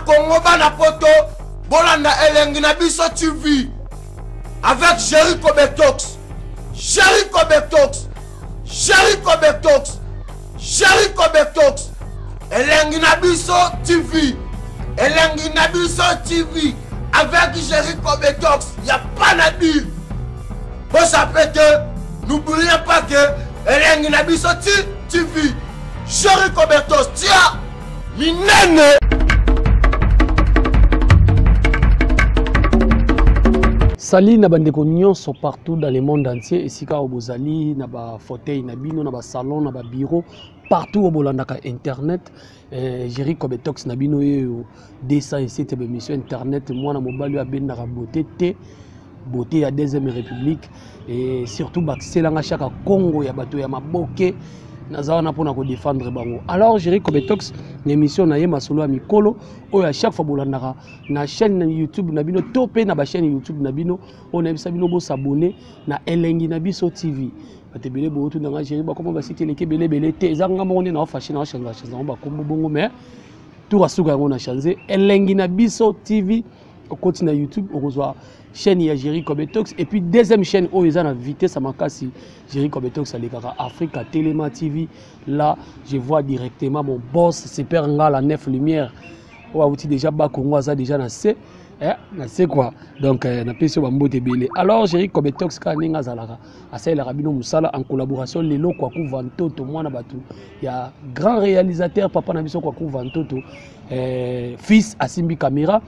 Congo bana poto bolanda elengi na biso TV avec Jericho Betox. Jericho Betox. Jericho Betox. Jericho Betox. Elengi na biso TV. Elengi na biso TV avec Jericho Betox. Y a pas à dire. Pour ça que n'oubliez pas que elengi na biso TV. Jericho Betox. Tiens, l'inene. Sali na bandeko nyonso partout dans le monde entier et sika obozali na ba fauteuil na bino na ba salon na ba bureau partout obolandaka internet Jericho Betox na bino yo 207 émission internet mwana mobali ya bendaka beauté ya deuxième république et surtout bakiselanga chaque Congo ya bato ya maboke nazawana pona ko défendre bango. Alors Jericho Betox na émission na ye masolo ya mikolo oyo à chaque fois bolandaka na chaîne YouTube na bino topé na ba chaîne YouTube na bino on a sabino bo s'abonner na elengi na biso TV batebele bo tout na Jericho ba comment ba citer les belé te ezanga mo na fashion na changer ba kombo bongo mais tout rasuka ngo na changer elengi na biso TV au continue na YouTube on reçoit chaîne ya Jericho Betox et puis deuxième chaîne où ils ont la vitesse à Makasi Jericho Betox à l'Ekara Africa Téléma TV. Là je vois directement mon boss c'est Père Ngala 9 lumière ou outil déjà bas Congo ça déjà na c'est quoi donc na peso bambote belé. Alors Jericho Betox ka ninga zalaka asa la rabino musala en collaboration lelo kwa ku vantoto mwana batu ya grand réalisateur papa na biso kwa ku vantoto fils asimbi caméra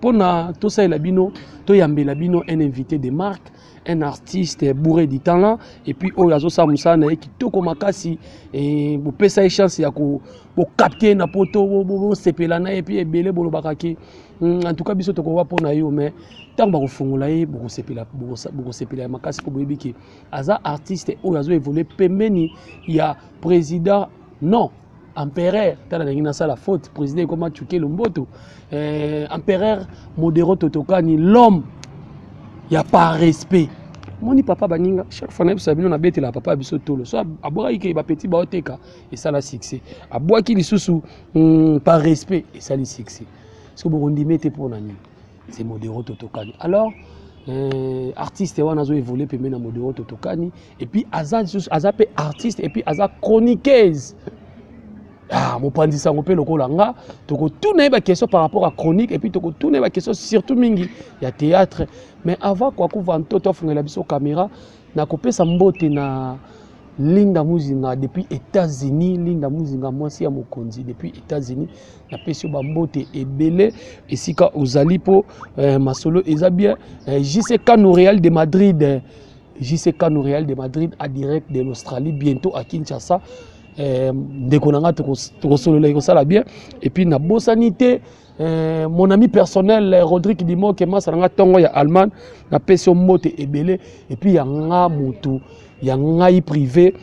pona tout ça la bino to yambela bino un invité de marque un artiste bourré du talent et puis oyazo sa musana e kitoko makasi et bo pesa chance ya ko bo capter na poto bo sepelana et puis ebele bolo bakaki en tout cas biso to ko wa pona yo mais tant ba ko fungula ye bo sepela makasi ko boyebi ki aza artiste oyazo évoluer pembeni ya président non empereur tala ngina sala faute président comment tuke lomboto empereur modéro totokani l'homme y a pas respect moni papa baninga chaque fois na biso bino na bete la papa biso tolo so aboka ike ba petit ba oteka et ça la succès aboka ki lisusu par respect et ça le succès ce que bondi mete pour nani c'est modéro totokani. Alors artiste wana zo évoluer pe na modéro totokani et puis azape artiste et puis aza chroniqueuse. Ah, mon pandi ça on peut le kolanga toko tourner ba question par rapport à chronique et puis toko tourner ba question surtout mingi ya théâtre mais avant quoi ko vanto to fungela biso caméra na kopesa mbote na Linda Muzinga depuis États-Unis Linda Muzinga mwasi ya mokonzi depuis États-Unis na pesio ba mbote ebele esika ozalipo masolo eza bien JCK Real de Madrid JCK Real de Madrid à direct de l'Australie bientôt à Kinshasa. Ndekonanga tokosolola ça bien et puis na bosanité mon ami personnel Rodrigue Dimo ke masanga tongo ya Allemagne na pesio mote ebele et puis yanga mutu yanga privé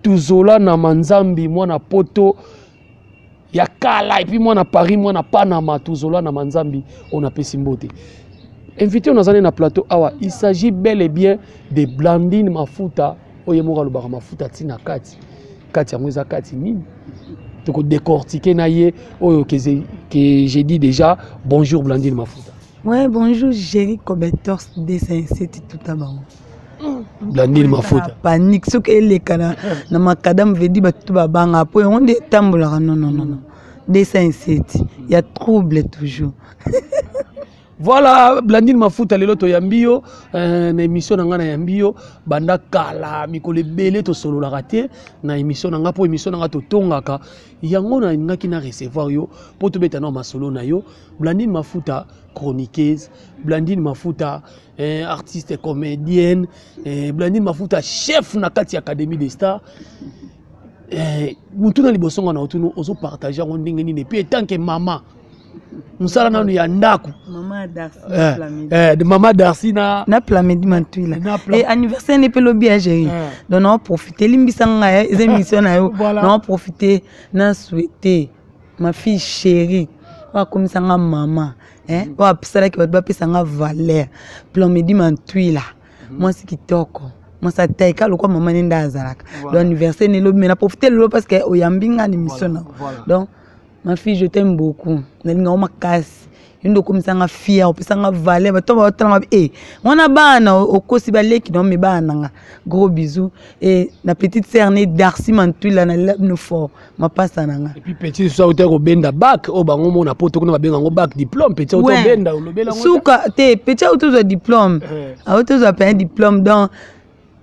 tuzola na manzambi mwana poto ya kala et puis mwana Paris mwana Panama tuzola na manzambi on a pesi mbote invité on a na plateau awa il s'agit bel et bien de Blandine Mafuta oyemoka lobaka mafuta tina kati kati ya mweza kati nini toko décortiquer na ye oyo que j'ai dit déjà. Bonjour Blandine Mafuta. Ouais, bonjour Jericho Betox D57 tout à l'heure. Blandine Mafuta panique ce que les kana na makadam veut dire tout babanga po on de tambola non D57 il y a trouble toujours. Voilà, Blandine Mafuta lelo to yambio na émission nanga na yambio banda kala mikole belé to solo la raté na émission nanga po émission nanga to tongaka yango na ngaki na recevoir yo po to beta na masolo na yo. Blandine Mafuta chroniqueuse, Blandine Mafuta artiste comédienne, Blandine Mafuta chef na kati académie des stars. Mutuna libosonga na otunu ozo partager on ndenge nini puis tant que maman musala nanu ya ndaku maman Darcy de maman Darcy na Plamedi Mantwila et anniversaire ne peut le bien gérer donc on profiter limbisanga les émissions na yo on profiter na souhaiter ma fille chérie wa comme ça maman wa pisala ki ba pisanga valeur Plamedi Mantwila moi c'est kitoko moi ça taika le quoi maman nda azalaka l'anniversaire ne le mais na profiter le parce que oyambinga émission donc Ma fille, je t'aime beaucoup. Ma casse. Une de comme ça, nga fière, puis ça nga valeur. On a bana au Kosibale qui donne mes bana. Gros bisous. Et la petite sœur née Darcy Mantoula, na lève nous fort. Ma passe nanga. Et puis petit ça auteur au benda bac, au bango mon apoto qu'on va bien en bac diplôme, petit auteur benda au lobela. Souka, te petit auteur diplôme. Auteur a un diplôme dans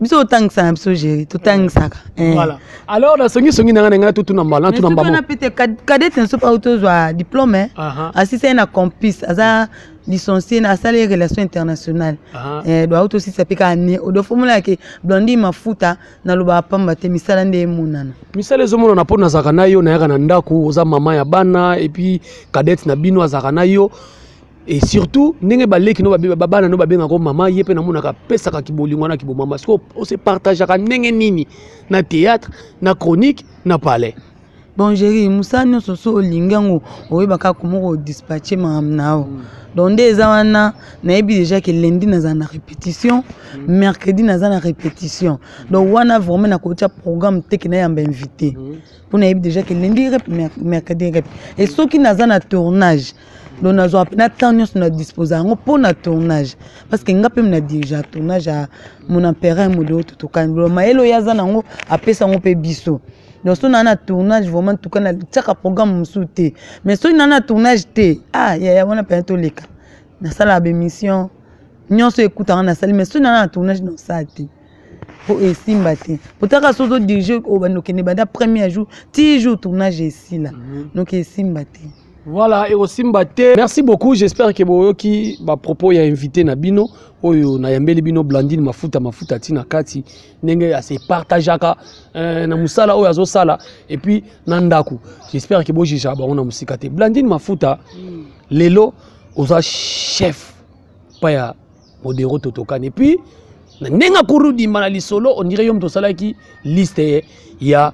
biso autant que ça biso gérer tout temps ça. Voilà. Alors la songi nanga tout na mbala tout na mbala. On a peut-être cadet un super auteur diplôme hein. Assis c'est un complice, asa licencié na salle des relations internationales. Doit aussi s'appliquer année au formula que Blondie Mafuta na loba pamba te misala nde munana. Misala zo mona po na zakana yo na yaka na ndako oza mama ya bana et puis cadet na bino zakana yo. Et surtout, ndenge baleki no babana no babenga ko mama yepe na mona ka pesa ka kibolingo na kibo mama. Parce on se partage ka ndenge nini na théâtre, na chronique, na palais. Bon Jerry, Moussa no soso olingango oyebaka komoko dispatcher mamnao. Donc des wana na ebi déjà que lundi na za na répétition, mercredi na za na répétition. Donc wana vraiment na kocha programme tekina yamba invité. Pour na ebi déjà que lundi mercredi rep. Et ceux qui na za na tournage donc nous avons à disposition pour notre tournage parce que nous avons déjà tournage à mon empereur modèle tout quand le maelo yazana ngo apesa ngo pe biso donc si on a un tournage vraiment tout quand chaque programme souté mais si on a un tournage té ya on a pas tout les cas na sala émission nous se écoutons na salle mais si on a un tournage dans ça té pour esimba té peut-être que les diriger au banokene banda premier jour 10 jours tournage ici là donc esimba té. Voilà, et aussi Mbate. Merci beaucoup. J'espère que Boyoki, ma propos, y a invité Nabino. Oyo na yambeli bino Blandine mafuta tina kati. Nenge a se partageaka na musala oyo azo sala et puis nandaku. J'espère que Boji jaba on a musikate. Blandine mafuta lelo oza chef pa ya modero totokane. Et puis nenga kurudi manali solo on dirait yom to sala ki liste ya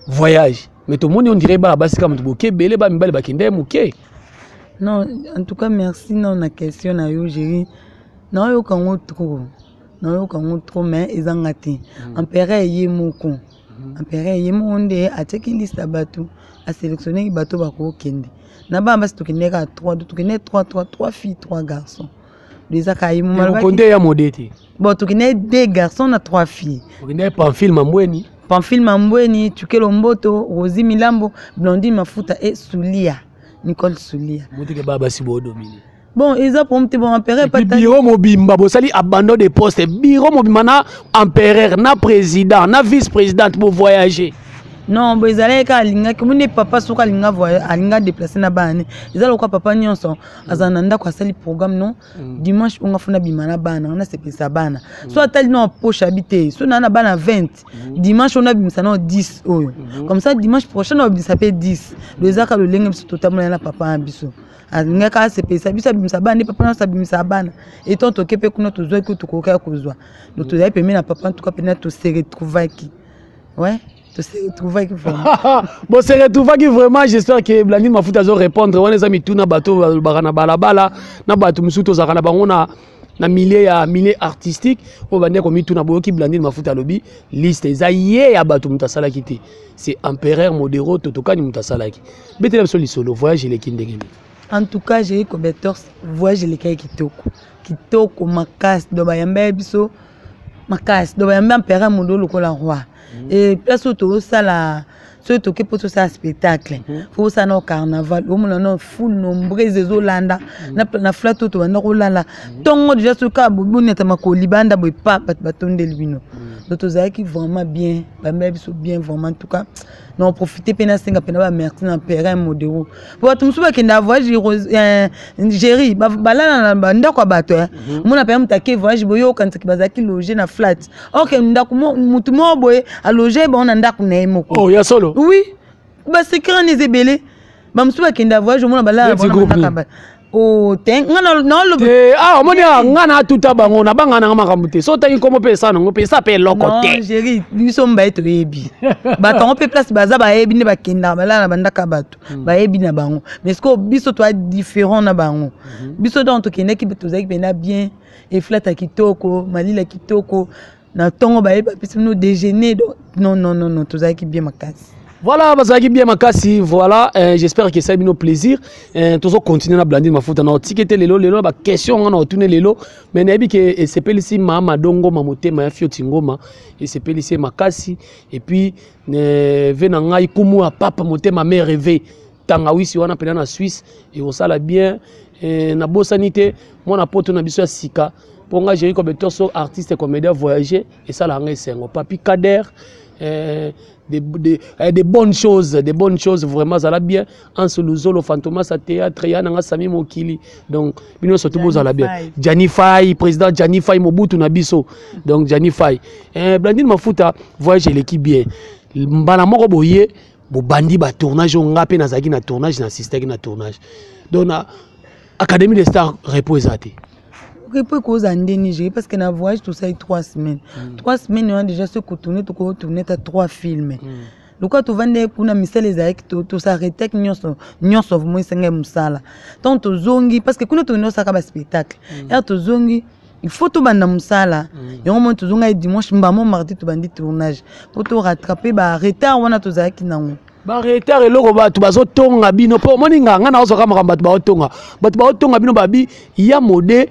voyage. Mais tout le monde on dirait bah basi comme tu bouquet belé bah mbali bakinde mouké. Non, en tout cas merci non la question na yo Jerry. Non yo kango trop mais ezangati. Empéré yemoko. Empéré yemonde a check liste abatu a sélectionner bato bako kende. Na ba basi to kende ka 3 filles 3 garçons. Les akayi mo malba. Vous comptez ya modete. Bon to kende 2 garçons na 3 filles. Vous kende pas film mbweni. Pamphile Mambweni, Tukelo Mboto, Rosie Milambo, Blondine Mafuta et Soulia, Nicole Soulia. Bon, ils ont prompté bon empereur. Biro Mobimba, Bossali abandon de poste. Biro Mobimana, empereur, na président, na vice-président pour voyager. Non, ils allaient à Linga, comme les papas sont à Linga voyager, à Linga déplacer na bane. Ils allaient au papa Nyonson, à Zananda, quoi, ça le programme, non. Dimanche, on a fait na bimana bana, on a sepé sa bana. Soit tel non poche habité, soit on a bana 20. Dimanche, on a bimana 10. Comme ça, dimanche prochain, on a bimana 10. Le zaka le lingue, c'est totalement la papa un biso. À Linga, c'est payé, ça bimana bana, papa, ça bimana bana. Et tant que tu peux nous que tu coca kozwa. Donc, tu as permis la papa, en tout cas, peut-être se retrouver qui. Ouais. Se retrouver qui vraiment. Bon, se retrouver qui vraiment, j'espère que Blandine Mafuta va répondre. On est amis tout na bateau, barana balabala, na bateau musuto zakana bangona na milieu artistique. On va dire comme tout na boki Blandine Mafuta lobby liste zaye ya bateau mutasala kiti. C'est empereur modéro totokani mutasalaki. Bete la soli solo voyage les kindengemi. En tout cas, j'ai Kobetor voyage les kai kitoko makas do bayamba biso makas do bayamba empereur modolo ko la roi. Et place où tout ça là, surtout que pour tout ça spectacle, faut ça no carnaval, au moins non full nombreux des Hollanda, na flat tout na Hollanda. Tongo déjà ce cas bobu neta mako libanda boy pas baton de lui no. Donc tout ça qui vraiment bien, ba même bien vraiment en tout cas. Non profiter pena singa pena ba merci na père modéro. Pour tout musuba kenda voyage Jerry, ba la na ndako bato hein. Mona pena mutake voyage boyo quand ki bazaki loger na flat. OK ndako mutu mo boye a loger ba on ndako na moko. Oh ya solo. Oui. Ba secret ni zebele. Ba musuba kenda voyage mona ba la na oh ten ngana na lo monia ngana tuta bango na banga na makambo te so tangi komo pesa ngo pesa pe loko te. Non Jerry biso mba eto yebi bato on peut place baza ba yebi ne bakenda bala na bandaka bato ba yebi na bango mais ce que biso toi différent na bango biso donc kende ki beto zaki bena bien et flata kitoko malila kitoko na tongo ba yebi biso no déjeuner non to zaki bien makasi. Voilà, bazaki bien makasi, voilà, j'espère que ça a nos plaisir. Tous continuer à blander ma foot na ticket lelo ba question on a tourner lelo, mais nabi que c'est pelisi mama dongo mamote ma fio tingoma et c'est pelisi makasi et puis vena ngai kumu a papa mote ma mère rêvé tanga wisi wana pena na Suisse et on sala bien na bosanité moi na poto na biso ya sika ponga Jerry Kobetox artiste comédien voyager et ça la ngai sengo papi Kader des bonnes choses vraiment ça va bien en solo fantomas à théâtre ya nanga sami mokili donc bino surtout boza la bien Janify président Janify Mobutu na biso donc Janify Blandine Mafuta voyage l'équipe bien mbala moko boye bo bandi ba tournage ngape na zaki na tournage na système na tournage donc Académie des Stars reposaté cause en Niger parce que na voyage tout ça 3 semaines. 3 semaines on a déjà se tourner à 3 films. Le quoi tu vendre pour na misel les avec tout s'arrêter que nyonso moi senga musala. Tant to zongi parce que kuna to nyonso ka ba spectacle. Et to zongi il faut tout banda musala. Et on monte to zonga dimanche mbamo mardi to bandi tournage. Pour to rattraper ba retard on a to zaki nango. Ba retard eloko ba tu bazo tonga bino po moninga ngana ozoka makamba tu ba otonga bino babi ya mode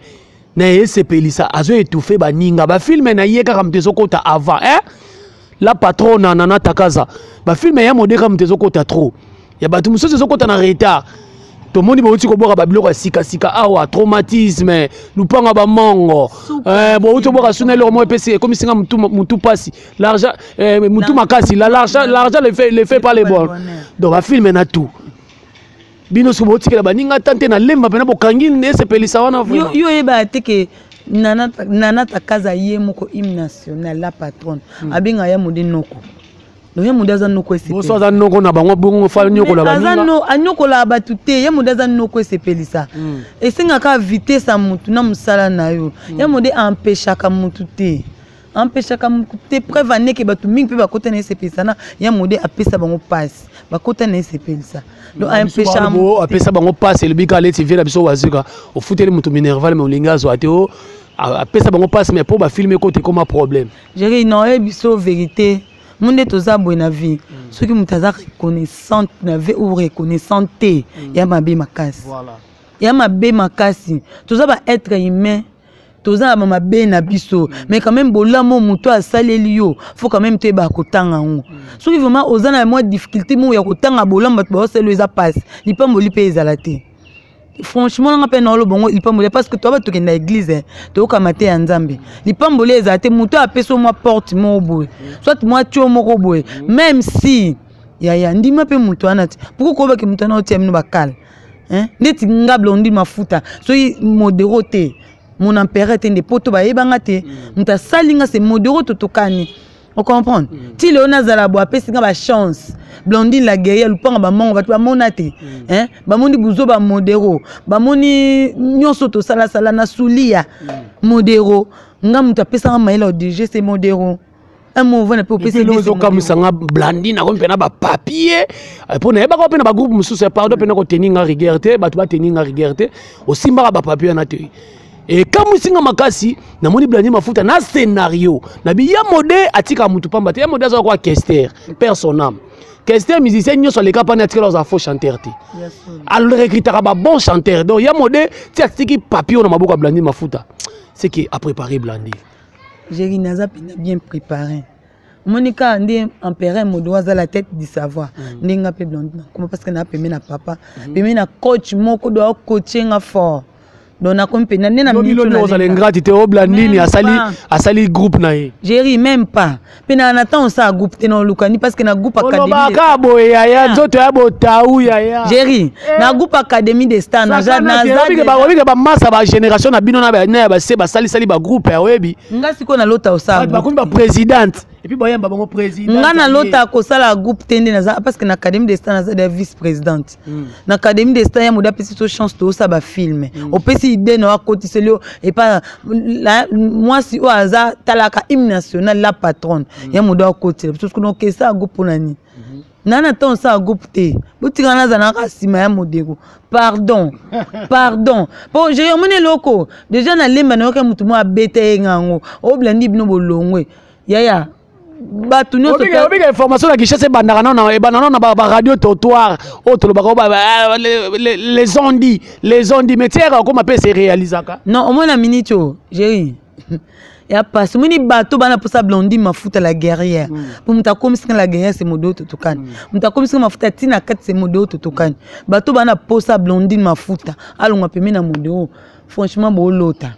na esepelisa azo étouffé baninga ba film na yeka kam tezo kota avant la patronne nana takaza ba film ya mode kam tezo kota trop ya batu musoso tezo kota na retard to moni bauti ko boka ba biloko sika awa traumatisme lupanga ba mongo bo uto boka sunelo mo pesi comme singa mutu pasi l'argent mutu makasi l'argent le fait pas les bons donc ba film na tout bino subo tikela baninga tante na lemba pena bokangi ndese pelisa wana yo eba teke nana takaza ye moko hymne national la patronne abinga ya mode noko donc ya mode za noko ese boso za noko na bango bongo fa nyoko la baninga azano anyoko la batute ya mode za noko ese pelisa esenga ka vitesse a mutu na musala na yo ya mode empêcha ka mutu te empêcha ka mutu te prévenir que batu mingi pe ba kota na ese pelisa na ya mode apesa bango passe ba kota na ese pelisa donc empêcha apesa bango passe le bika leti vela biso wazuka au futeli mutu minerval mais olinga zo ateo apesa bango passe mais pour ba filmer côté comme un problème j'ai non e biso vérité monde toza bonne vie ceux qui mutaza reconnaissante na vie ou reconnaissante ya mabe makasi voilà ya mabe makasi toza ba être humain toza ba mabe na biso mais quand même bolamo muto asaleli yo faut quand même te ba kotanga ngo ceux qui vraiment ozana moi difficulté mo ya kotanga bolamba to ba selo eza passe lipambo lipe ezalate franchement nga pe na lo bongo lipambo parce que toi ba to kenda église to kamate ya nzambe lipambo le ezalate muto apeso moi porte mo boy soit moi tio moko boy même si ya ndima pe muto anati pourquoi ko ba ke muto na otia mino bakala ndeti ngablo ndi mafuta so modéroté mon empereur était des potes ba ebanga te muta salinga c'est modéro totokani on comprend ti leona zala bo apesinga ba chance Blondine la guerrière lupanga ba mongo ba monate ba moni buzo ba modéro ba moni nyonso to sala na sulia modéro nga muta pesanga maila au DG c'est modéro un mouvement ne peut pas se laisser comme ça Blandine na kompena ba papier pour ne ba ko pena ba groupe mususu pardon pena ko teninga rigueur ba to ba teninga rigueur aussi mba ba papier na te. Et quand musinga makasi na moni Blandine Mafuta na scénario na bi ya mode atika mutu pamba te ya mode za kwa Kester personnam Kester musicien nyo sur les capanes atika za faux chanteur te alors recruter ba bon chanteur donc ya mode ti atiki papier na maboko Blandine Mafuta c'est qui a préparé Blandine Jerry naza bien préparé Monica ndi empereur modoza la tête du savoir ndinga pe Blandine comment parce que na pemé na papa pemé na coach moko do coachinga fort donc na compagnie na minute na za l'ingratité au Blandine asali groupe na ye Jerry même pas pe na attend ça groupe te na lukani parce que na groupe académie ba boye ya nzoto ya botaou ya Jerry na groupe académie des stars na za ba massa ba génération na bino na ba se ba sali ba groupe ya webi nga siko na lota osa ba ba présidente et puis boyamba bango président nga na lota ko sala groupe tende na za parce que na académie des stars na za vice présidente na académie des stars ya moda pesi so chance to sa ba film au pesi idée na côté celio et pas moi si au hasard talaka hymne national la patronne ya moda côté parce que no ke sa groupe nani nana ton sa groupe te butika na za na kasima ya modego pardon bon j'ai emmené loko déjà na lemba na yoka mutu mo abete ngango o Blandi bino bolongwe yaya bato nyonso obika information na Kinshasa bandaka na ba radio trottoir les ondis mais tiens comment peut se réaliser non au moins la minute j'ai ya passe muni bato bana posa blondi mafuta la guerrière pour muta komisika la guerrière c'est modo totokani muta komisika mafuta tina kat c'est modo totokani bato bana posa blondi mafuta alonga pemena modo franchement bolota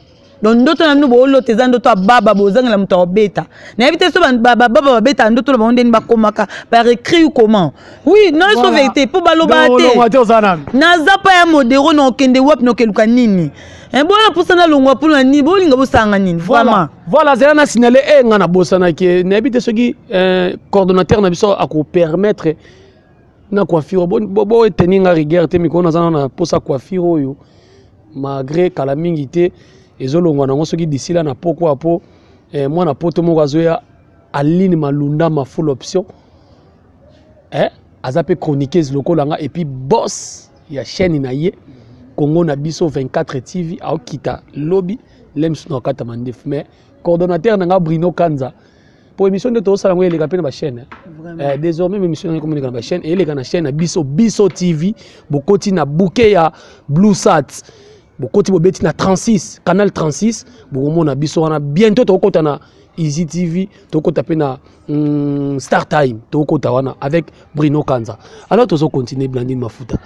donc ndoto na mino bolota eza ndoto baba bozangela muta obeta na éviter so baba beta ndoto la bondeni bakomaka par écrit ou comment oui non c'est vérité pour baloba te na zapa ya modero no kende wap no keluka nini bon pour ça na longwa pour ni bolinga bosanga nini vraiment voilà c'est na signaler nga na bosana ke na éviter ce qui coordonnateur na biso a ko permettre na coiffure bo teninga rigueur te mikona zana na posa coiffure oyo malgré kala mingi te ezolongwa nango soki d'ici là na poko apo moi na poto moko azoya Aline Malunda ma full option azape chroniqueuse lokolanga et puis boss ya chaîne na ye Congo na biso 24 TV au kita lobby lem sno kata mandef mais coordonnateur nanga Bruno Kanza pour émission de to sala ngoyele kapena ba chaîne désormais émission na communiquer na ba chaîne et les na chaîne na biso TV bokoti na bouquet ya Blue Sat bokoti bobeti na 36 canal 36 bokomona biso wana bientôt tokota na Easy TV tokota pe na Star Time tokota wana avec Bruno Kanza alors tozo continuer Blandine Mafuta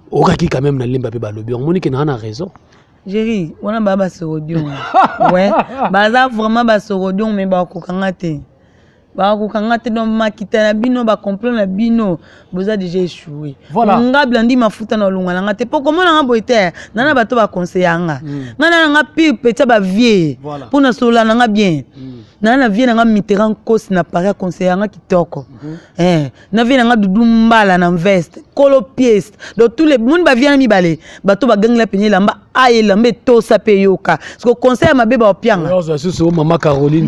okaki quand même na lemba pe balobi on monique na raison Jerry wana baba sorodion ouais baza vraiment ba sorodion mais ba kokanga te donc makita na bino ba complot na bino boza déjà échoué voilà nga Blandi Mafuta na longa nga te pour comment nga boiter nana bato ba conseillanga nana nga pi petit ba vie pour na sola nga bien nana vie nga Mitterrand cause na para conseillanga kitoko na vie nga Dudu Mbala na veste colo pièce donc tous les monde ba vie na mibale bato ba gangla penye lamba aye lambe to sapeyoka parce que conseil ma beba opianga maman Caroline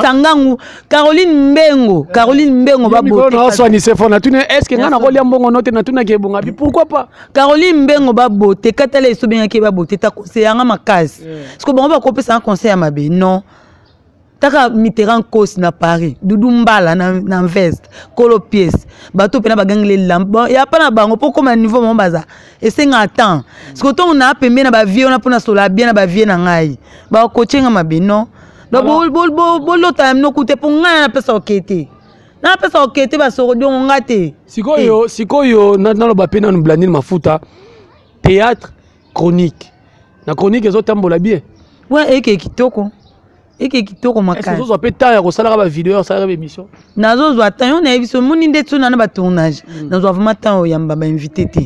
Sangangu oh Caroline Mbengo ba bote est-ce que ngana kolia mbongo note na tuna ke bonga pourquoi pas Caroline Mbengo ba bote katala eso benga ke ba bote ta conseil nga makasi parce que bon ba kopesa un conseil ma be non taka Mitterrand cause na Paris Dudu Mbala na veste colo pièce bato pena bagangle lambo ya pa na bango pour comme niveau mon baza et c'est ngatan parce que ton na pembe na ba vie on a pona sola bien na ba vie na ngai ba coachinga mabe non donc bol lota no kute pour nga na pesa okete ba sorodio ngate sikoyo na lo ba pena no Blandine Mafuta théâtre chronique na chronique ezotambola bien ouais et kitoko eke kitoko makasi est-ce que vous avez temps ya kosala ba vidéo ça ba émission nazo zo attention na biso moni ndetso na ba tournage nazo vraiment temps ya mbaba invité te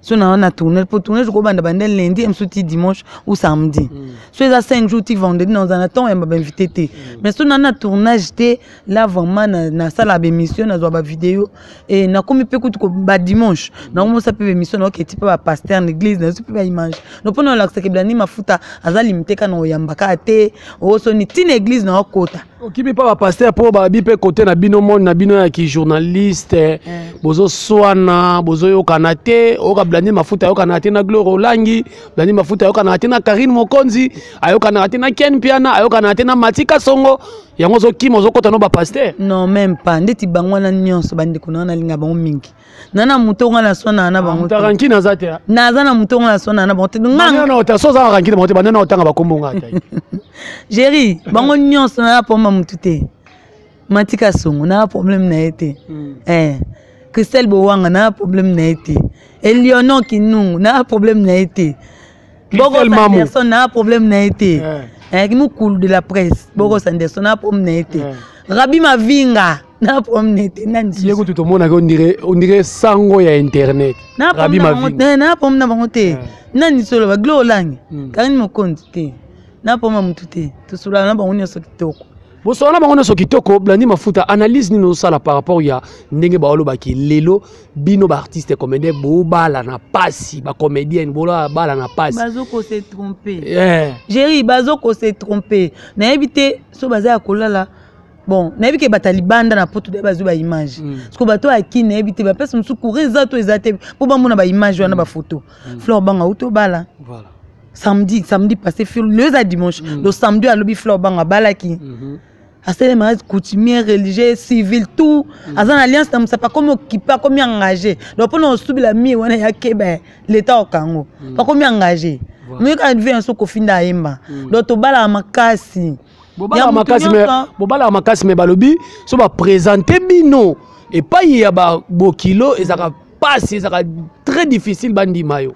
so na tourner pour tourner ko banda lundi msuti dimanche ou samedi so ça 5 jours ti vendredi dans un temps ya mbaba invité te mais so na tournage te là vraiment na sala ba émission nazo ba vidéo et na komi pe ko ba dimanche na mo sa pe émission na ke ti pa pasteur l'église na pe ba image no pona la que Blandi Mafuta aza limité kana o yambaka te o so ni tin église na okota okibi pa ba pasteur po ba bi pe côté na bino monde na bino ya ki journaliste bozo swana bozo yo kanate o ka Blandi Mafuta yo kanate na Gloire Olangi Blandi Mafuta yo kanate na Karine Mokonzi ayo kanate na Ken Piana ayo kanate na Matika Songo yango zo kimo zo kota no ba pasteur non même pas ndeti bangwana nyonso bandi kuna na linga bango mingi nana mutonga na sona na bango taranki na zate naza na mutonga na sona na bango te ngana na ota so za ranki na bango banana otanga bakombonga ata Jerry bango nyonso na poma mutute Matika Songo na problème na été Christelle Bowanga na problème na été Elionon Kinungu na problème na été Bogo Sanderson na problème na été qui nous coule de la presse Bogo Sanderson na problème na été Rabi Mavinga na problème na été nani yeko tout monde on dirait sango ya internet Rabi Mavinga na problème na bango te nani solo ba Gloire Olangi Karine Mokonzi te na problème mutute to sula na bango nyonso kitoko bosona bango nyonso kitoko Blandi Mafuta analyse nino sala par rapport ya ndenge ba oloba ki lelo bino ba artiste comédien bo bala na pasi ba comédienne bola bala na pasi bazoko se tromper Jerry bazoko se tromper na éviter so baza kolala bon na éviter batalibanda na poto de bazo ba image parce que bato aki na éviter ba personne sou courir za to ezate pour ba mona ba image wana ba photo fleur banga auto bala voilà samedi passé le dimanche le samedi à lobby fleur banga balaki assez les mariages coutumiers religieux civils tout azan alliance na pas comme occupé comme engagé donc pour nous subir la mi wana ya kebe l'état au Congo pas comme engagé mais quand vient so kofinda yemba donc to bala makasi bobala makasi mais balobi so ba présenter bino et pas y a ba bokilo et ça passe ça très difficile bandi mayo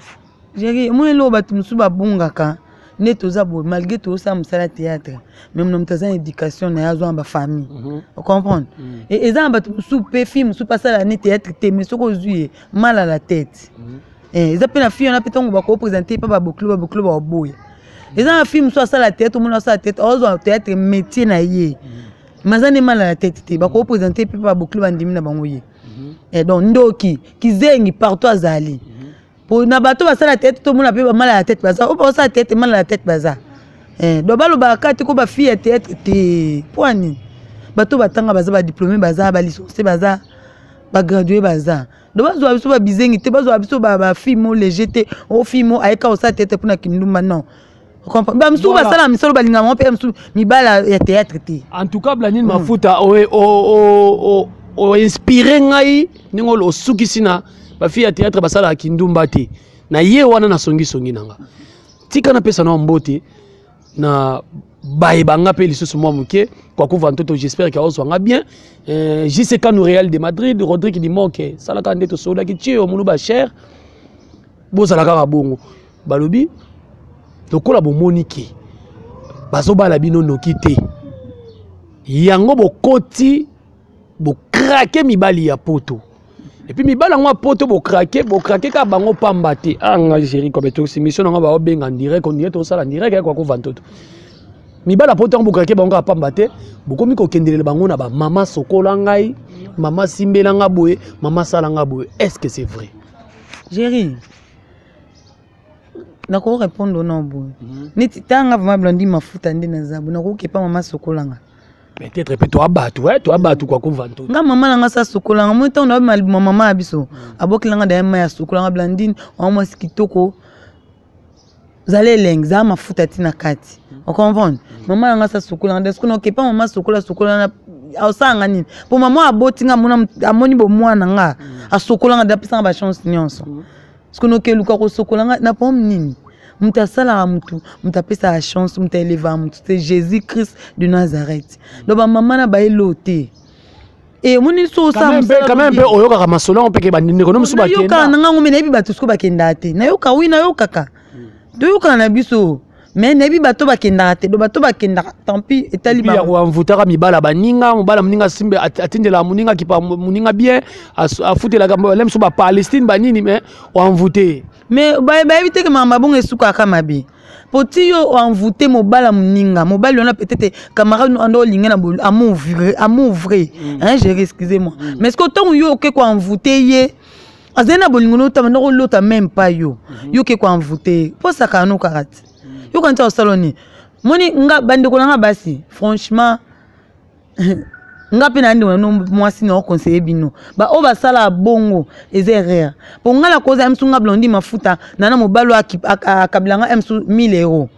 j'ai moi lo ba tumsu ba bungaka netoza bo malgré tout ça musala théâtre même nom tazan éducation na yazo ba famille vous comprenez et ça ba tumsu pe film sous passer la théâtre té mais soko zuye mal à la tête et ça pe na fille on a peut-on ba ko présenter pas ba boklo ba boy et ça film soit ça la tête tout le monde ça la tête ozo théâtre métier na yé mazane mal à la tête té ba ko présenter pe ba boklo ba ndimi na bango yé et donc ndoki kizengi partout azali pour na bato ba la tête tout le monde a peu mal à la tête baza ou pas ça tête mal à la tête baza do balo ba kati ko ba fille tête te poani bato batanga baza ba diplômé baza ba licence baza ba gradué baza do bazo abiso ba bizengi te bazo abiso ba fille mo légèreté o fille mo aika o sa tête pour na kindumba non comprends ba msu ba sala misolo balinga mo pe msu mibala ya théâtre te en tout cas Blandine Mafuta o inspiré ngai ningo lo sukisina ba fille ya théâtre basala kindumba te na ye wana na songi nanga tika na pesa na mbote na bae banga pe lisusu mwa muke kwa kuva ntoto j'espère que ozwanga bien JCK no Real de Madrid Rodrigue di Moke sala ka ndeto soda ki tio mulu ba cher bozala ka bongo balobi lokola bo moniki bazo bala bino nokite yango bokoti bo craquer mibali ya poto. Et puis mibala ngwa poto bo craquer ka bango pamba te. Anga Jerry Kobetox mission nga ba obenga en direct on dirait to sala en direct kwa ko vantoto. Mibala poto bo craquer bango pamba te. Bokomi ko kendele bango na ba mama sokola ngai, mama simbela nga boye, mama sala nga boye. Est-ce que c'est vrai? Jerry. Nako répondre non boye. Niti tanga vraiment Blandine Mafuta ndena zabu nako kepa mama sokola nga. Peut-être que toi abattu quoi qu'on vante. Nga maman nga sa sokola nga moi tant na maman abiso. Abokilanga da ma ya sokola nga Blandine on mo sikitoko. Zale leng za mafuta tina kati. On comprend. Maman nga sa sokola nga est-ce que non ke pas maman sokola na ausanga nini. Pour maman abotinga mona amoni bo mwana nga. A sokola nga da pesa ba chance nyonso. Est-ce que non ke luka ko sokola nga na pom nini. Mutasala mutu mutapesa la chance muteleva mutu c'est Jésus Christ de Nazareth donc maman na ba eloté et moni so ça quand même peu oyoka masolo on peut que bandine ko no musuba kenda yoka nanga ngome na bi batu sko ba kenda te na yoka wi na yoka ka do yoka na biso mais na bi bato ba kenda te do bato ba kenda tant pis etali ba ya mvutaka mibala baninga mobala muninga simbe atindela muninga kipa muninga bien a futela gambo lem so ba Palestine banini mais o envoûté mais ba éviter que mama bonge suka kama bi poti yo envoûté mobala muninga mobali on a peut-être camarade ando linga na amour vrai hein j'ai excusez-moi mais ce que tant yo ke ko envoûté ye azena bolingo no ta no lota même pas yo ke ko envoûté pour ça kanu karate yo quand au saloni moni nga bande ko nga basi franchement nga pe na ndi no mwasi no conseiller bino ba o ba sala bongo ezerre pour nga la cause amsunga Blandine Mafuta nana mobalo akablanga emsu 1000 euros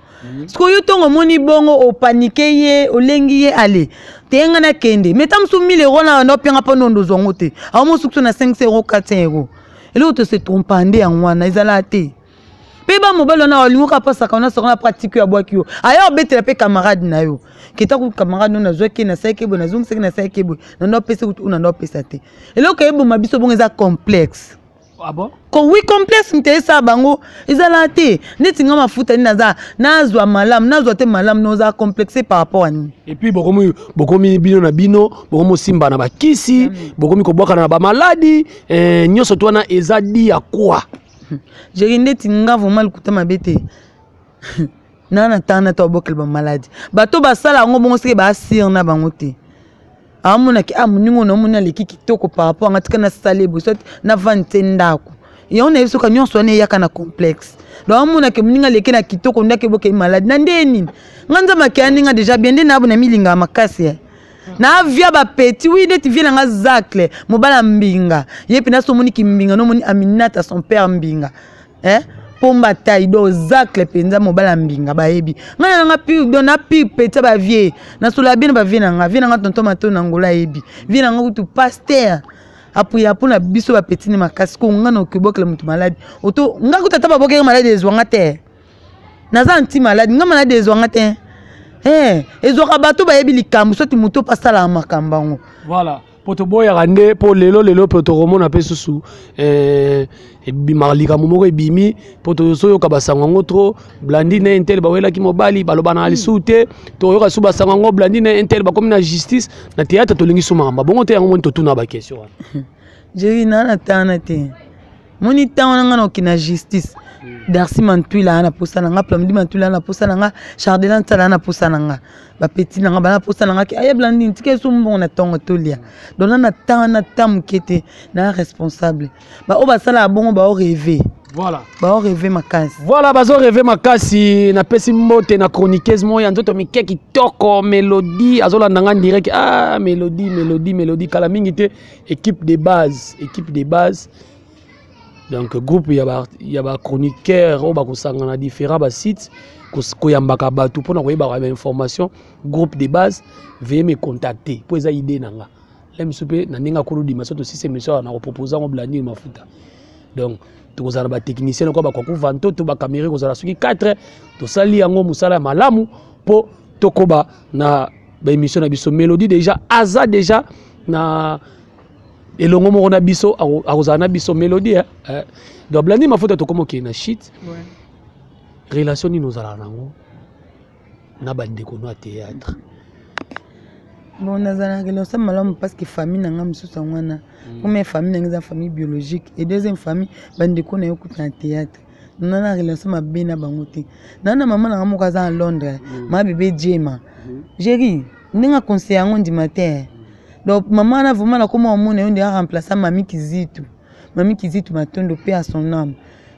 sko yo tongo moni bongo o paniquer ye o lengi ye ale tenga na kende metamsu 1000 euros na no penga pa ndo zongo te a mo sukso na 5 euros 4 euros et l'autre se trompande en wana ezala te peba mobalo na olingo ka pasa kana sokona pratique ya bwaki yo ayo betela pe camarade na yo kita ku camarade na zoki na saike bo na zung sek na saike bo na no pese ku na no pesa te elo ka ebo mabiso bongo eza complexe ah bon ko oui complexe ntesa bango ezala te neti nga mafuta ni naza nazwa malam nazwa te malam noza complexé par rapport à ni et puis bokomi bino na bino bokomo simba na bakisi bokomi ko bwaka na ba maladi nyoso to na ezadi ya kwa j'ai ndeti nga vraiment likuta mabete nana tana to bokel ba maladie bato basala ngo bongo sike ba sir na bango te amuna ki amuningo no muna leki kitoko par rapport ngatika na salé bosot na vante ndako et on a eso ka nyonso ne yaka na complexe donc amuna ke muninga leki na kitoko ndake bokel maladie na ndeni nganza makiani nga déjà bien ndena abuna milinga makasi na via ba petit oui ndeti via nga zacle mobala mbinga yepi na so moni ki mbinga no moni Aminata son père mbinga pomba taille do zacle penza mobala mbinga bayebi ngana nga pi do na pi peta ba vie na sula bien ba vie na tonton mato na ngola yebi vie na nga tu pasteur apuya pona biso ba petini makasi ko ngana okibokela mutu malade oto nga kutata ba bokela malade ezwanga te naza anti malade nga malade ezwanga te ezwaka bato bayebi likambo soti mutu pasala makambango voilà poto boya rande po lelo poto romona pe susu bimalika momoko ebimi poto soyo ka basango tro blandine intel bawela ki mobali baloba na alisute to yoka suba sango blandine intel ba comme na justice na théâtre to lingi suma ba bongo te yango mon to tuna ba question jeri na tana te moni tana ngana okina justice Darcy Mantula na posa nanga Plamdi Mantula na posa nanga Chardelan Tala na posa nanga ba petit nanga ba na posa nanga ki aya Blandine tike sumbo na tongo tolia dona na tana tam kete na responsable ba o ba sala bongo ba o rêver voilà ba o rêver makasi voilà bazo rêver makasi na pesi mbote na chroniqueuse moya nzoto mike kitoko Mélodie azola nanga direct Mélodie kala mingi te équipe de base donc groupe il y a chroniqueur on va consangana différents sites koyambaka batu pona koyeba information groupe de base veuillez me contacter pour eza idée nanga lem soupe na ninga kulu di masoto si émission na proposer on blandi mafuta donc tokozala ba technicien ko ba ko vanto to ba caméra kozala soki 4 to sali yango musala malamu po tokoba na ba émission na biso Mélodie déjà aza déjà na elongo moko na biso akozala na biso Mélodie donc blandi mafuta to komo ki na shit relation ni nozala nango na bandeko no théâtre bon nazala relation malamu parce que famille nanga misusa ngwana comme famille nanga za famille biologique et deuxième famille bandeko na yokuta na théâtre nana relation mabe na bango te nana mama nanga moko za à Londres ma bébé Jema Jerry ninga conseiller ngo ndi matin donc maman na vraiment na comment on est on a remplacé Mami Kizitu matondo paix à son âme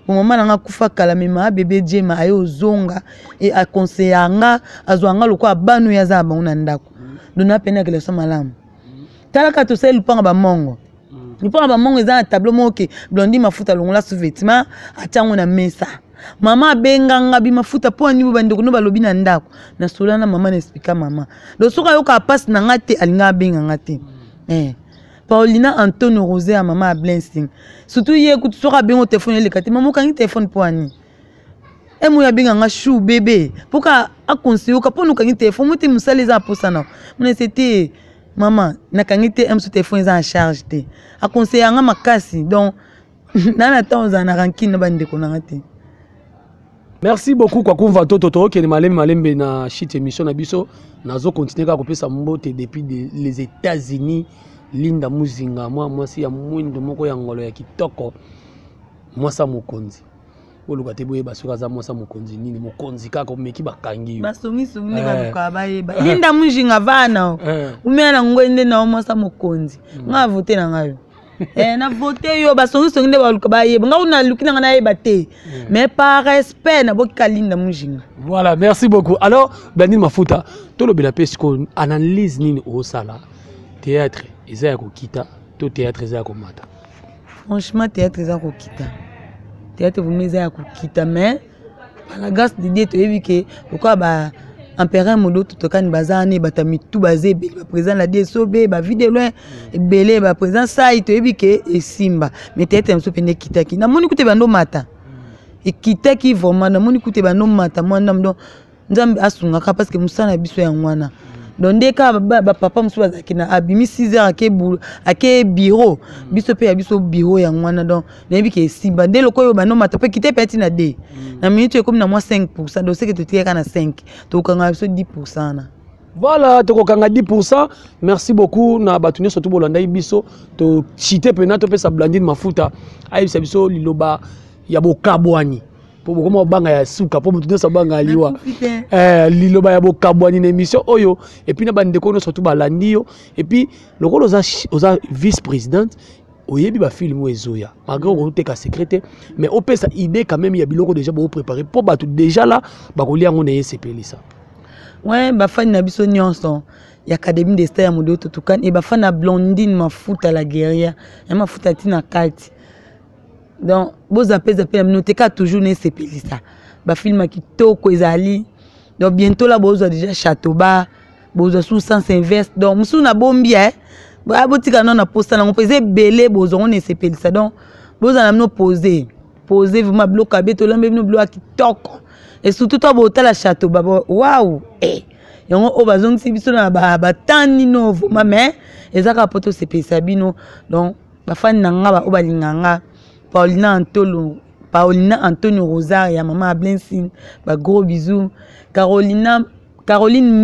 pour maman nanga kufa kala mema bébé Jema ayo zonga et a conseiller nga azwanga loko abanu ya za bango ndako dona pena que le somme malamu talaka to sel lupanga ba mongo lupanga ba mongo eza na tableau moke blondi mafuta longola sous vêtement atango na mesa mama benganga bi mafuta po ani bandeko no balobi na ndako na solana mama na expliquer mama do soka yoka passe na ngate alinga benganga te Paulina Antonio Rosé à maman Blessing surtout hier que tu soka bengo téléphone le kati maman kangi téléphone po ani emu ya benganga chou bébé pourquoi a conseiller ka po no kangi téléphone muti musale za posa na mona c'était maman na kangi te em sur téléphone za en charge te a conseiller nga makasi donc na temps za na rankine bandeko na ngate. Merci beaucoup kwa kumva toto ke malembe na shit émission na biso nazo continuer ka kopesa mbote depuis les États-Unis Linda Muzinga moi si ya mwindo moko ya ngolo ya kitoko mwasa mokonzi oluka te boye basuka za mwasa mokonzi nini mokonzi kaka meki bakangi basongi ne baluka bayeba Linda Muzinga vana umena ngwende na mwasa mokonzi nga voter na ngayo na voter yo basongi ne baluka bayeba nga una lukina na yeba te mais par respect na boka Linda Muzinga. Voilà, merci beaucoup. Alors Blandine Mafuta to lo bela pesco analyse nini o sala théâtre eza ko kita to théâtre eza ko mata. Franchement théâtre eza ko kita. Théâtre vous eza ko kita mais la grâce de Dieu to ebike pourquoi ba empereur modo to kan bazane batami tout basé ba présent la DSOB ba vidéo loin belé ba présent ça to ebike e simba mais théâtre mso pende kita ki na moni kute bando mata e kita ki vraiment na moni kute bando mata mwana ndo nzambe asunga ka parce que musana biso ya ngwana donc dès que ba papa mso bazaki na abimi 6h ake bureau biso pe ya biso bureau ya ngwana donc na ebike simba dès loko yo bando mata pe kite peti na d na minute comme na moi 5% donc c'est que tu tiens na 5 to kanga biso 10% na voilà to kokanga 10%. Merci beaucoup na batuni surtout bolanda biso to chité pena to pesa Blandine Mafuta ayi biso liloba ya bokabwani po bokoma banga ya suka po mutu sa banga liwa liloba ya bokabwani na émission oyo et puis na bandeko no surtout balandi yo et puis lokolo oza vice-présidente oyebi ba film ezoya malgré ko teka secrétaire mais on peut ça idée quand même ya biloko déjà bo préparer pour batu déjà là ba ko liango na yesepeli ça ouais ba fan na biso nyonso ya académie des stars ya modo tutukan et ba fan na Blandine Mafuta la guerrière ya mafuta tina kati donc boza pesa pe minoteka toujours ne sepelisa ba film kitoko ezali donc bientôt là boza déjà Châteauba boza sous sens inverse donc musu na bombia ba botika non na posta na ngopese belé boza on ne sepelisa donc boza na no poser vraiment bloc abeto lambe no bloc kitoko et surtout toi bota la Châteauba waouh yango o bazongisi biso na ba tani novo mais ezaka poto sepelisa bino donc ba fan nanga ba obalinganga Paulina Antonio Rosaria, maman Blensing, bah gros bisous. Caroline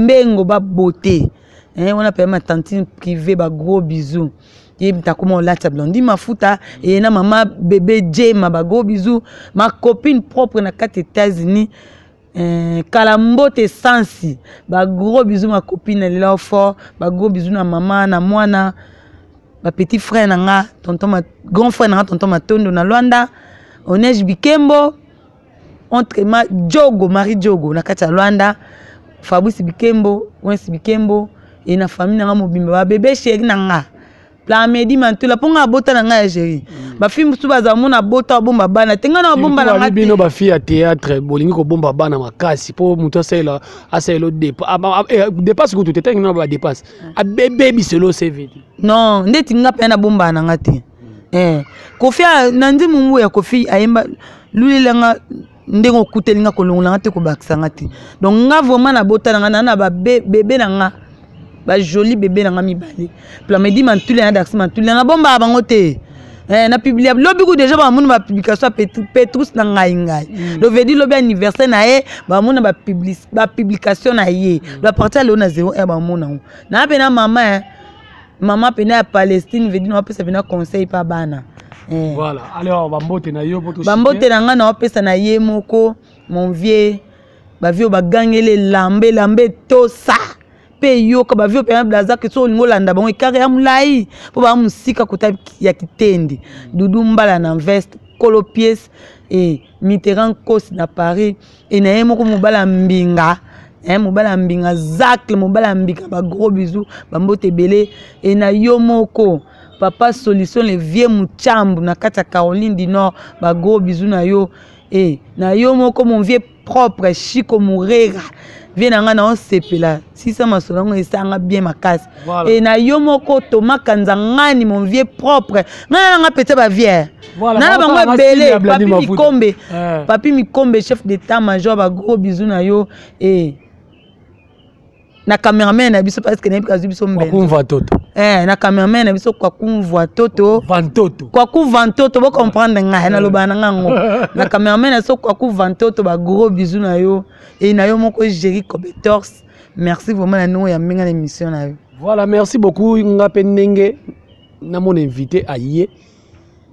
Mbengo, bah beauté. On appelle ma tantine privée, bah gros bisous. Et t'as comment la blondie ma fouta et na maman bébé Jema, bah gros bisous. Ma copine propre na 4 États-Unis. Kalambote Sansi, bah gros bisous ma copine elle est là fort, bah gros bisous na maman na moi ma petit frère nanga tonton ma grand frère nanga tonton Matondo na Luanda Onej Bikembo entre ma Jogo Marie Jogo na kati ya Luanda Fabrice Bikembo Wensi Bikembo et na famille nanga mobimba ba bébé chéri nanga la medi mantula ponga bota nanga ya chéri ba film su baza mona bota bomba bana tenga na bomba nanga bino ba fille à théâtre bolingi ko bomba bana makasi po muto asela dépasse ko tout était na ba dépasse a bébé biselo CV non ndeti nga pena bomba nanga te Kofi nandi mumu ya Kofi ayemba lulilanga ndengo kutelinga kolongolanga te ko bakisanga te donc nga vraiment na bota nanga na ba bébé nanga ba joli bébé nanga mibale pla medi mantule na daxi mantule na bomba bango te na publier lobi ko déjà ba mona ba publication Petrus na ngai lo veut dire lobi anniversaire na ye ba mona ba publication na ye la partir là na 0 ba mona na pena maman pena ya Palestine veut dire na pesa pena conseil pa bana voilà alors bambote na yo poto bambote na nga na pesa na ye moko mon vieux ba vieux ba gangele lambe to sa pe yo ka ba vieux pena blaza ke so ngolanda bango ekare ya mulai po ba musika kota ya kitendi dudu mbala na veste kolo pièce et Mitterrand kos na Paris et na ye moko mobala mbinga mobala mbinga zacle mobala mbika ba gros bisous bambote belé et na yo moko papa solution le vieux muchambu na kata Caroline du Nord ba gros bisous na yo et na yo moko mon vieux propre Chico Mourera vient nga na on sepela si ça masolongo esanga bien makasi et na yo moko Thomas Kanzangani mon vieux propre nga pété ba vieux na bango belé papi Mikombe chef d'état major ba gros bisous na yo et na cameraman na biso parce que na biso biso mbele kwa toto na cameraman na biso kwa kumvwa toto vantoto kwa kuvantoto bo comprendre nga na loba na ngango na cameraman na so kwa kuvantoto ba gros bisous na yo et na yo moko Jerry Cobetox merci vraiment na nous ya minga l'émission na yo voilà merci beaucoup nga pendenge na mon invité aye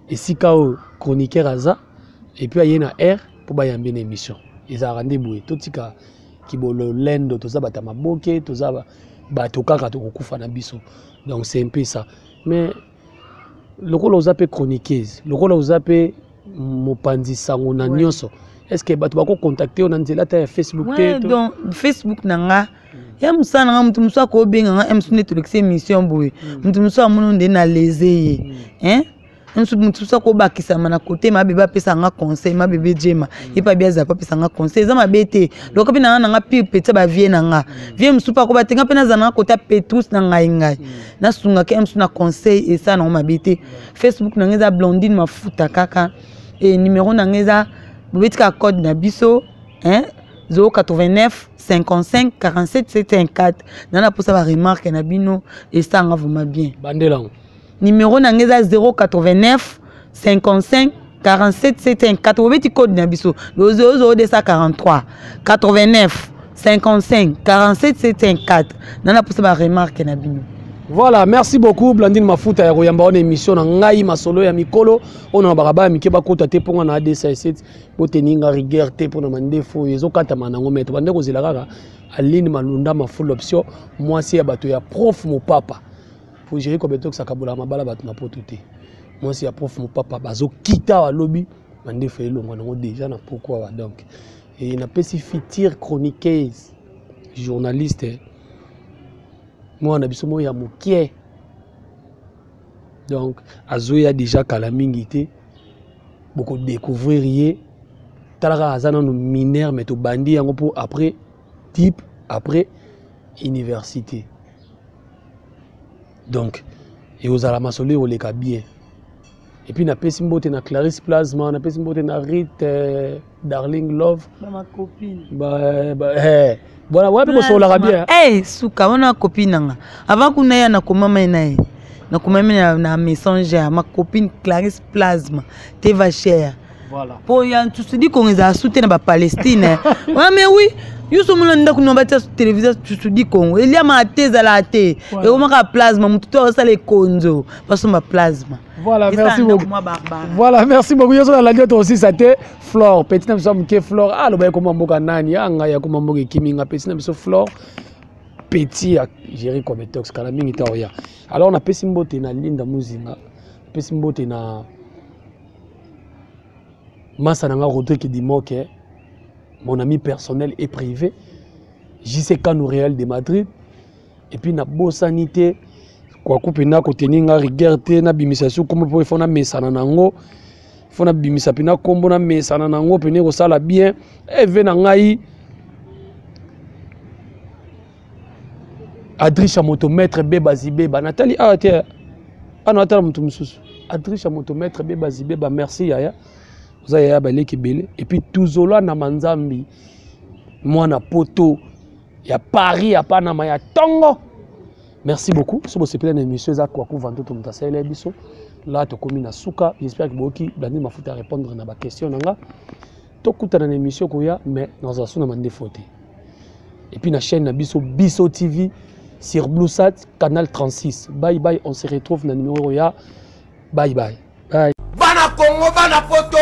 et sikao chroniqueur aza et puis aye na R pour ba yambe na émission ils a rendez-vous totika kibolo lendo toza bata maboke toza bato kaka to kokufa na biso donc c'est un peu ça mais lokolo ozape chroniqueuse lokolo ozape mopanzi sango na nyonso est-ce que bato bako contacter on nzela ta Facebook te donc Facebook nanga ya musana nga mutu musa ko benga nga emsune to l'émission boye mutu musa amono nde na lezeye mutu sa ko bakisa mana côté ma bébé pesa nga conseil ma bébé Jema et pas bien za pesa nga conseil za ma bete donc pe na nga pi pete ba vie na nga vie musu pa ko batenga pe na za na côté Petrus na ngai na sunga ke musu na conseil et ça na ma bete Facebook na ngeza blondine mafuta kaka et numéro na ngeza bobetika code na biso 089 55 47 74 nana posa ba remarque na bino et ça nga vraiment bien bandela numéro na ngeza 089 55 47 74 obeti code na biso 00243 89 55 47 74 nana posa ba remarque na bino. Voilà, merci beaucoup Blandine Mafuta ya koyamba on émission na ngai masolo ya mikolo ona baraba mikeba kota te ponga na AD7 boteninga rigueur te pona mandefo ezokata manango meto bande ko zela kaka Aline Malunda ma full option moi c'est ya bato ya prof mo papa pour gérer comme to sakabola mabala bato na potuté moi c'est ya prof mo papa bazo kita wa lobby mandefo elongo nango déjà na pourquoi donc et na spécifique chroniqueuse journaliste moi on a besoin ya mokie donc azoya déjà kala mingité beaucoup découvrir hier talaka azana no mineur mais to bandi yango pour après type après université donc et aux ala masole o leka bien et puis na pesi mbote na Clarisse Plasma na pesi mbote na Rite Darling Love ma copine voilà ouais parce qu'on l'a bien suka wana copine nanga avant kuna ya na komama nae na komama na messenger ma copine Clarisse Plasma te va cher voilà pour ya tu te dis qu'on est à soutenir ba Palestine ouais mais oui yuso mona nda kuna ba télévision tu te dis qu'on il y a ma thèse à la thé et on ma Plasma mutu to ça les konzo parce que ma Plasma. Voilà, merci beaucoup. Voilà, merci beaucoup. Yo la radio aussi ça te Flore, petit na somme ke Flore. Ah lo ba ko mamboka nani, anga ya ko mamboka kiminga petit na so Flore. Petit Jerry Kobetox kala mingi ta oya. Alors on a pesi mbote na Linda Muzinga. Pesi mbote na Massa nanga Rodrigue Dimoke, mon ami personnel et privé. JCK Nouriel de Madrid. Et puis na Bossanité kwa kupena koteni nga regardé na bimisation comme pour fona mesana nango fona bimisa pina kombo na mesana nango pene ko sala bien e vena ngai Adrisha motomètre beba zibeba Nathalie te ana atala mutu mususu Adrisha motomètre beba zibeba merci yaya vous avez ba leki belé et puis tuzola na manzambi mwana poto ya Paris ya Panama ya Tongo. Merci beaucoup. Si vous avez une émission, là, tu as na souka. J'espère que vous avez répondre à ma question. Tu as une émission, mais nous avons une faute. Et puis, la chaîne Bisso TV sur Bluesat, canal 36. Bye bye. On se retrouve dans le numéro. Bye bye. Bye. Bana Congo, Bana Poto,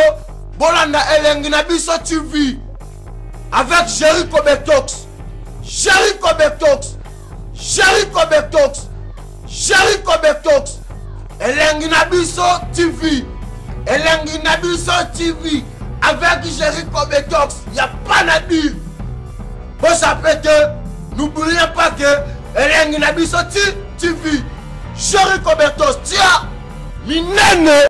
Bolanda Elengi na Bisso TV avec Jerry Kobetox. Jerry Kobetox. Jerry Kobetox, Jerry Kobetox, Elengi na Bisso TV, Elengi na Bisso TV, avec Jerry Kobetox, il n'y a pas à dire. Vous savez que, n'oubliez pas que Elengi na Bisso TV, Jerry Kobetox, tiens, l'inène.